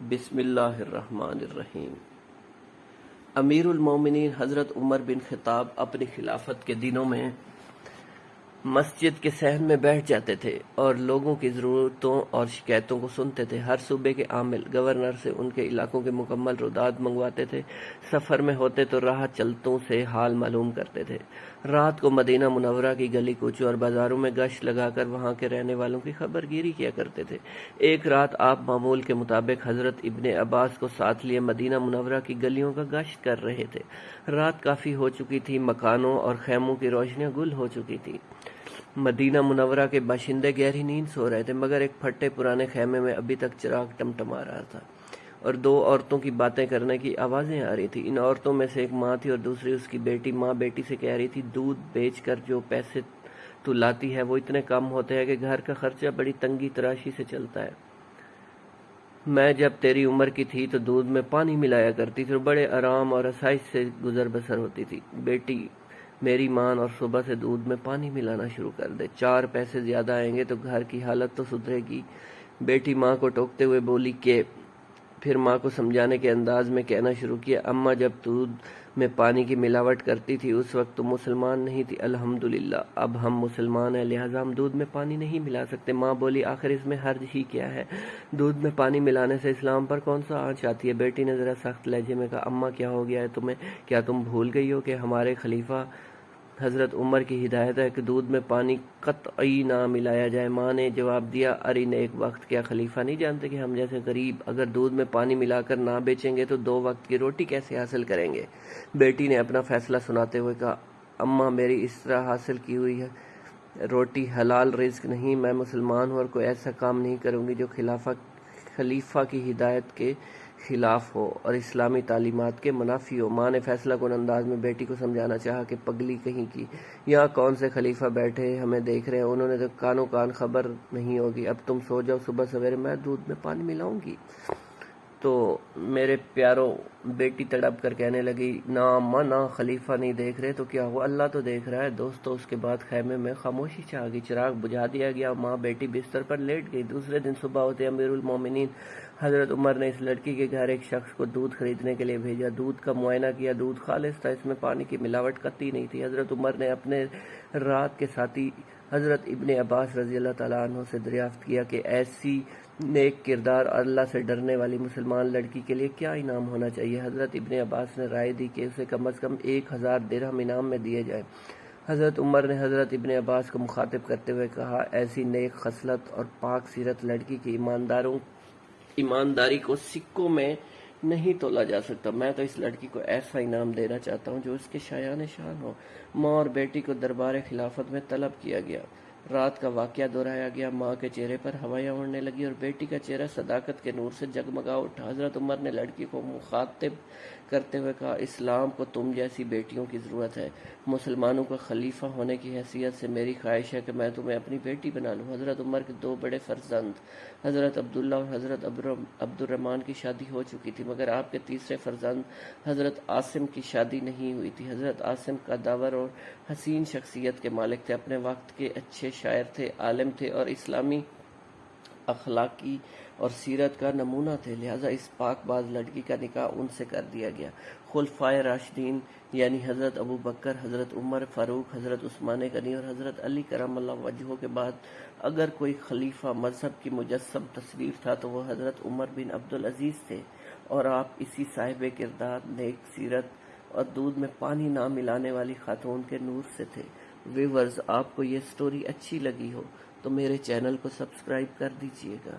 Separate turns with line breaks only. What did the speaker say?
بسم اللہ الرحمن الرحیم۔ امیر المومنین حضرت عمر بن خطاب اپنی خلافت کے دنوں میں مسجد کے صحن میں بیٹھ جاتے تھے اور لوگوں کی ضرورتوں اور شکایتوں کو سنتے تھے۔ ہر صوبے کے عامل گورنر سے ان کے علاقوں کے مکمل روداد منگواتے تھے۔ سفر میں ہوتے تو راہ چلتوں سے حال معلوم کرتے تھے۔ رات کو مدینہ منورہ کی گلی کوچوں اور بازاروں میں گشت لگا کر وہاں کے رہنے والوں کی خبر گیری کیا کرتے تھے۔ ایک رات آپ معمول کے مطابق حضرت ابن عباس کو ساتھ لیے مدینہ منورہ کی گلیوں کا گشت کر رہے تھے۔ رات کافی ہو چکی تھی، مکانوں اور خیموں کی روشنیاں گل ہو چکی تھی۔ مدینہ منورہ کے باشندے گہری نیند سو رہے تھے، مگر ایک پھٹے پرانے خیمے میں ابھی تک چراغ ٹمٹما رہا تھا اور دو عورتوں کی باتیں کرنے کی آوازیں آ رہی تھی۔ ان عورتوں میں سے ایک ماں تھی اور دوسری اس کی بیٹی۔ ماں بیٹی سے کہہ رہی تھی، دودھ بیچ کر جو پیسے تو لاتی ہے وہ اتنے کم ہوتے ہیں کہ گھر کا خرچہ بڑی تنگی تراشی سے چلتا ہے۔ میں جب تیری عمر کی تھی تو دودھ میں پانی ملایا کرتی تھی اور بڑے آرام اور آسائش سے گزر بسر ہوتی تھی۔ بیٹی میری مان اور صبح سے دودھ میں پانی ملانا شروع کر دے، 4 پیسے زیادہ آئیں گے تو گھر کی حالت تو سدھرے گی۔ بیٹی ماں کو ٹوکتے ہوئے بولی کہ پھر ماں کو سمجھانے کے انداز میں کہنا شروع کیا، اماں جب دودھ میں پانی کی ملاوٹ کرتی تھی اس وقت تم مسلمان نہیں تھی، الحمدللہ اب ہم مسلمان ہیں، لہٰذا ہم دودھ میں پانی نہیں ملا سکتے۔ ماں بولی، آخر اس میں حرج ہی کیا ہے؟ دودھ میں پانی ملانے سے اسلام پر کون سا آنچ آتی ہے؟ بیٹی نے ذرا سخت لہجے میں کہا، اماں کیا ہو گیا ہے تمہیں؟ کیا تم بھول گئی ہو کہ ہمارے خلیفہ حضرت عمر کی ہدایت ہے کہ دودھ میں پانی قطعی نہ ملایا جائے؟ ماں نے جواب دیا، ارے نیک وقت، کیا خلیفہ نہیں جانتے کہ ہم جیسے غریب اگر دودھ میں پانی ملا کر نہ بیچیں گے تو 2 وقت کی روٹی کیسے حاصل کریں گے؟ بیٹی نے اپنا فیصلہ سناتے ہوئے کہا، اماں میری اس طرح حاصل کی ہوئی ہے روٹی حلال رزق نہیں، میں مسلمان ہوں اور کوئی ایسا کام نہیں کروں گی جو خلیفہ کی ہدایت کے خلاف ہو اور اسلامی تعلیمات کے منافی ہو۔ ماں نے فیصلہ کن انداز میں بیٹی کو سمجھانا چاہا کہ پگلی کہیں کی، یہاں کون سے خلیفہ بیٹھے ہمیں دیکھ رہے ہیں، انہوں نے تو کانوں کان خبر نہیں ہوگی، اب تم سو جاؤ، صبح سویرے میں دودھ میں پانی ملاؤں گی۔ تو میرے پیارو، بیٹی تڑپ کر کہنے لگی، نہ اماں نہ، خلیفہ نہیں دیکھ رہے تو کیا ہوا، اللہ تو دیکھ رہا ہے۔ دوستو، اس کے بعد خیمے میں خاموشی چھا گئی، چراغ بجھا دیا گیا، ماں بیٹی بستر پر لیٹ گئی۔ دوسرے دن صبح ہوتے امیر المومنین حضرت عمر نے اس لڑکی کے گھر ایک شخص کو دودھ خریدنے کے لیے بھیجا۔ دودھ کا معائنہ کیا، دودھ خالص تھا، اس میں پانی کی ملاوٹ قطعی نہیں تھی۔ حضرت عمر نے اپنے رات کے ساتھی حضرت ابن عباس رضی اللہ تعالیٰ عنہ سے دریافت کیا کہ ایسی نیک کردار اور اللہ سے ڈرنے والی مسلمان لڑکی کے لیے کیا انعام ہونا چاہیے؟ حضرت ابن عباس نے رائے دی کہ اسے کم از کم 1000 درہم انعام میں دیے جائیں۔ حضرت عمر نے حضرت ابن عباس کو مخاطب کرتے ہوئے کہا، ایسی نیک خصلت اور پاک سیرت لڑکی کی ایمانداری کو سکوں میں نہیں تولا جا سکتا۔ میں تو اس لڑکی کو ایسا انعام دینا چاہتا ہوں جو اس کے شایان شان ہو۔ ماں اور بیٹی کو دربار خلافت میں طلب کیا گیا۔ رات کا واقعہ دہرایا گیا، ماں کے چہرے پر ہوائیاں اڑنے لگی اور بیٹی کا چہرہ صداقت کے نور سے جگمگا اٹھا۔ حضرت عمر نے لڑکی کو مخاطب کرتے ہوئے کہا، اسلام کو تم جیسی بیٹیوں کی ضرورت ہے۔ مسلمانوں کا خلیفہ ہونے کی حیثیت سے میری خواہش ہے کہ میں تمہیں اپنی بیٹی بنا لوں۔ حضرت عمر کے 2 بڑے فرزند حضرت عبداللہ اور حضرت عبد الرحمن کی شادی ہو چکی تھی، مگر آپ کے تیسرے فرزند حضرت عاصم کی شادی نہیں ہوئی تھی۔ حضرت عاصم قدور اور حسین شخصیت کے مالک تھے، اپنے وقت کے اچھے شاعر تھے، عالم تھے اور اسلامی اخلاقی اور سیرت کا نمونہ تھے، لہٰذا اس پاک باز لڑکی کا نکاح ان سے کر دیا گیا۔ خلفائے راشدین یعنی حضرت ابو بکر، حضرت عمر فاروق، حضرت عثمان غنی اور حضرت علی کرم اللہ وجہہ کے بعد اگر کوئی خلیفہ مذہب کی مجسم تصویر تھا تو وہ حضرت عمر بن عبدالعزیز تھے، اور آپ اسی صاحب کردار، نیک سیرت اور دودھ میں پانی نہ ملانے والی خاتون کے نور سے تھے۔ ویورز، آپ کو یہ سٹوری اچھی لگی ہو تو میرے چینل کو سبسکرائب کر دیجیے گا۔